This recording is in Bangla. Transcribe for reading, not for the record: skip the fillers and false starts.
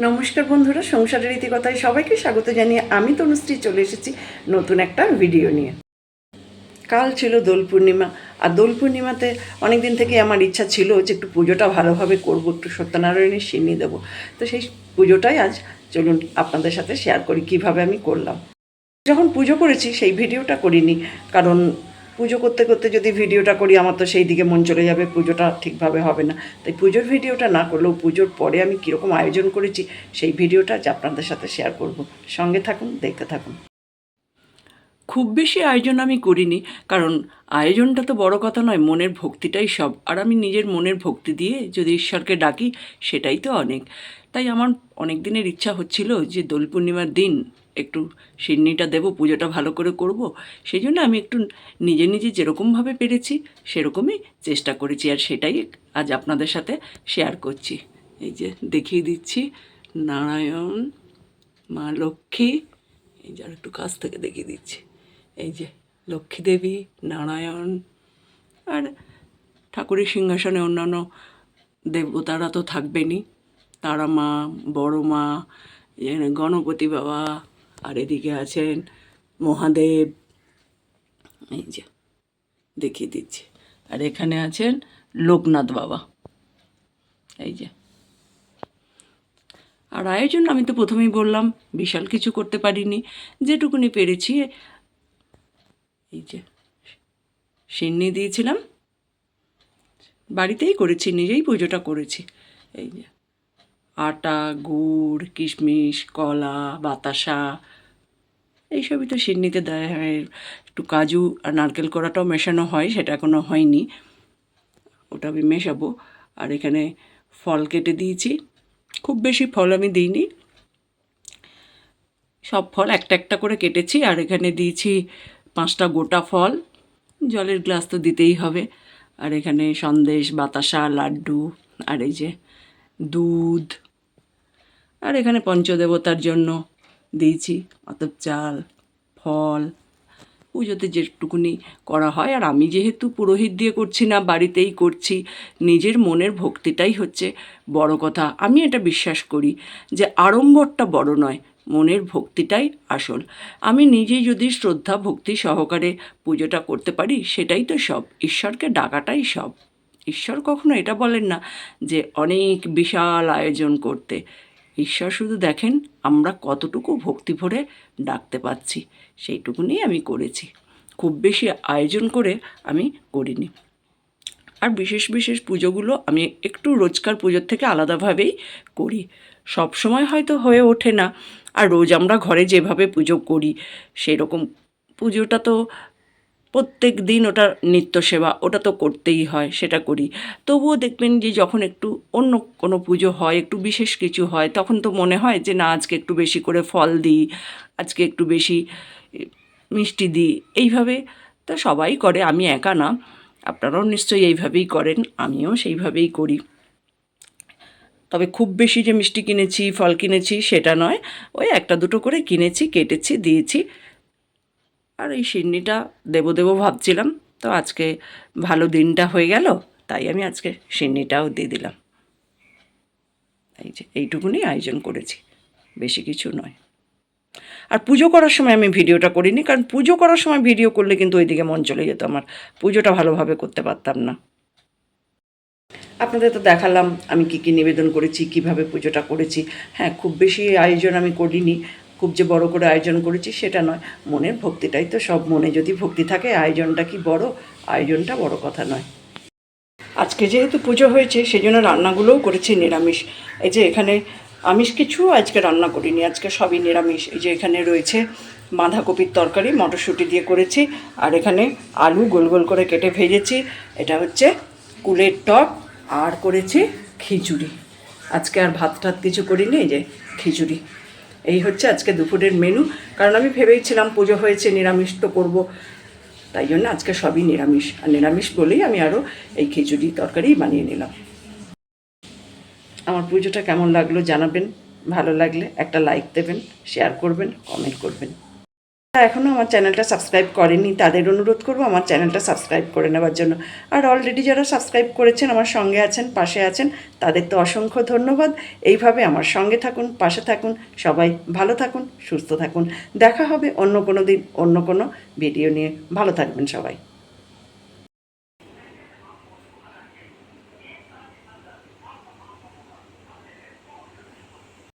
নমস্কার বন্ধুরা, সংসারের ইতিকথায় সবাইকে স্বাগত জানিয়ে আমি তনুশ্রী চলে এসেছি নতুন একটা ভিডিও নিয়ে। কাল ছিল দোল পূর্ণিমা, আর দোল পূর্ণিমাতে অনেক দিন থেকে আমার ইচ্ছা ছিল যে একটু পুজোটা ভালোভাবে করব, একটু সত্যনারায়ণের সিন্নি দেবো। তো সেই পুজোটাই আজ চলুন আপনাদের সাথে শেয়ার করি কীভাবে আমি করলাম। যখন পুজো করেছি সেই ভিডিওটা করিনি, কারণ পুজো করতে করতে যদি ভিডিওটা করি আমার তো সেই দিকে মন চলে যাবে, পুজোটা ঠিকভাবে হবে না। তাই পুজোর ভিডিওটা না করলেও পুজোর পরে আমি কীরকম আয়োজন করেছি সেই ভিডিওটা আজ আপনাদের সাথে শেয়ার করব। সঙ্গে থাকুন, দেখতে থাকুন। খুব বেশি আয়োজন আমি করিনি, কারণ আয়োজনটা তো বড় কথা নয়, মনের ভক্তিটাই সব। আর আমি নিজের মনের ভক্তি দিয়ে যদি ঈশ্বরকে ডাকি সেটাই তো অনেক। তাই আমার অনেক দিনের ইচ্ছা হচ্ছিল যে দোল পূর্ণিমার দিন একটু সিন্নিটা দেবো, পুজোটা ভালো করে করব। সেই জন্য আমি একটু নিজে নিজে যেরকমভাবে পেরেছি সেরকমই চেষ্টা করেছি, আর সেটাই আজ আপনাদের সাথে শেয়ার করছি। এই যে দেখিয়ে দিচ্ছি, নারায়ণ, মা লক্ষ্মী, এই যে আর একটু কাছ থেকে দেখিয়ে দিচ্ছি, এই যে লক্ষ্মী দেবী, নারায়ণ, আর ঠাকুরের সিংহাসনে অন্যান্য দেবতারা তো থাকবেনই, তারা মা, বড় মা, গণপতি বাবা, আর এদিকে আছেন মহাদেব, এই যে দেখিয়ে দিচ্ছি, আর এখানে আছেন লোকনাথ বাবা, এই যে। আর আয়োজন আমি তো প্রথমেই বললাম বিশাল কিছু করতে পারিনি, যেটুকুনি পেরেছি। এই যে সিন্নি দিয়েছিলাম, বাড়িতেই করেছি, নিজেই পুজোটা করেছি। এই যে আটা, গুড়, কিশমিশ, কলা, বাতাসা, এইসবই তো সিন্নিতে দেওয়া হয়। একটু কাজু আর নারকেল কোড়াটাও মেশানো হয়, সেটা এখনও হয়নি, ওটা আমি মেশাবো। আর এখানে ফল কেটে দিয়েছি, খুব বেশি ফল আমি দিইনি, সব ফল একটা একটা করে কেটেছি। আর এখানে দিয়েছি 5টা গোটা ফল, জলের গ্লাস তো দিতেই হবে। আর এখানে সন্দেশ, বাতাসা, লাড্ডু, আর এই যে দুধ, আর এখানে পঞ্চদেবতার জন্য দিয়েছি অতপ চাল, ফল, পুজোতে যেটুকুনি করা হয়। আর আমি যেহেতু পুরোহিত দিয়ে করছি না, বাড়িতেই করছি, নিজের মনের ভক্তিটাই হচ্ছে বড় কথা। আমি এটা বিশ্বাস করি যে আড়ম্বরটা বড় নয়, মনের ভক্তিটাই আসল। আমি নিজেই যদি শ্রদ্ধা ভক্তি সহকারে পুজোটা করতে পারি সেটাই তো সব, ঈশ্বরকে ডাকাটাই সব। ঈশ্বর কখনো এটা বলেন না যে অনেক বিশাল আয়োজন করতে। ঈশ্বর শুধু দেখেন আমরা কতটুকু ভক্তি ভরে ডাকতে পাচ্ছি, সেইটুকুনি আমি করেছি। খুব বেশি আয়োজন করে আমি করিনি। আর বিশেষ বিশেষ পুজোগুলো আমি একটু রোজকার পুজোর থেকে আলাদাভাবেই করি, সব সময় হয়তো হয়ে ওঠে না। আর রোজ আমরা ঘরে যেভাবে পুজো করি সেরকম পুজোটা তো প্রত্যেক দিন, ওটা নিত্য সেবা, ওটা তো করতেই হয়, সেটা করি। তবুও দেখবেন যে যখন একটু অন্য কোনো পুজো হয়, একটু বিশেষ কিছু হয়, তখন তো মনে হয় যে না আজকে একটু বেশি করে ফল দিই, আজকে একটু বেশি মিষ্টি দিই, এইভাবে। তো সবাই করে, আমি একা না, আপনারাও নিশ্চয়ই এইভাবেই করেন, আমিও সেইভাবেই করি। তবে খুব বেশি যে মিষ্টি কিনেছি, ফল কিনেছি সেটা নয়, ওই একটা দুটো করে কিনেছি, কেটেছি, দিয়েছি। আর এই সিন্নিটা দেবো দেবো ভাবছিলাম, তো আজকে ভালো দিনটা হয়ে গেল, তাই আমি আজকে সিন্নিটাও দিয়ে দিলাম। এই যে এইটুকুনি আয়োজন করেছি, বেশি কিছু নয়। আর পুজো করার সময় আমি ভিডিওটা করিনি, কারণ পুজো করার সময় ভিডিও করলে কিন্তু ওইদিকে মন চলে যেত আমার, পুজোটা ভালোভাবে করতে পারতাম না। আপনাদের তো দেখালাম আমি কী কী নিবেদন করেছি, কিভাবে পুজোটা করেছি। হ্যাঁ, খুব বেশি আয়োজন আমি করিনি, খুব যে বড় করে আয়োজন করেছি সেটা নয়, মনের ভক্তিটাই তো সব। মনে যদি ভক্তি থাকে আয়োজনটা কি বড়, আয়োজনটা বড় কথা নয়। আজকে যেহেতু পুজো হয়েছে সেই জন্য রান্নাগুলোও করেছি নিরামিষ। এই যে এখানে আমিষ কিছু আজকে রান্না করিনি, আজকে সবই নিরামিষ। এই যে এখানে রয়েছে বাঁধাকপির তরকারি, মটরশুঁটি দিয়ে করেছি, আর এখানে আলু গোল গোল করে কেটে ভেজেছি, এটা হচ্ছে কুলের টক, আর করেছি খিচুড়ি। আজকে আর ভাত টাত কিছু করিনি, এই যে খিচুড়ি। এই হচ্ছে আজকে দুপুরের মেনু, কারণ আমি ভেবেইছিলাম পুজো হয়েছে নিরামিষ তো করবো, তাই জন্য আজকে সবই নিরামিষ। আর নিরামিষ বলেই আমি আরও এই খিচুড়ি তরকারিই বানিয়ে নিলাম। আমার পুজোটা কেমন লাগলো জানাবেন, ভালো লাগলে একটা লাইক দেবেন, শেয়ার করবেন, কমেন্ট করবেন। এখনও আমার চ্যানেলটা সাবস্ক্রাইব করেনি তাদের অনুরোধ করব আমার চ্যানেলটা সাবস্ক্রাইব করে নেওয়ার জন্য। আর অলরেডি যারা সাবস্ক্রাইব করেছেন, আমার সঙ্গে আছেন, পাশে আছেন, তাদের তো অসংখ্য ধন্যবাদ। এইভাবে আমার সঙ্গে থাকুন, পাশে থাকুন, সবাই ভালো থাকুন, সুস্থ থাকুন। দেখা হবে অন্য কোনো দিন অন্য কোনো ভিডিও নিয়ে। ভালো থাকবেন সবাই।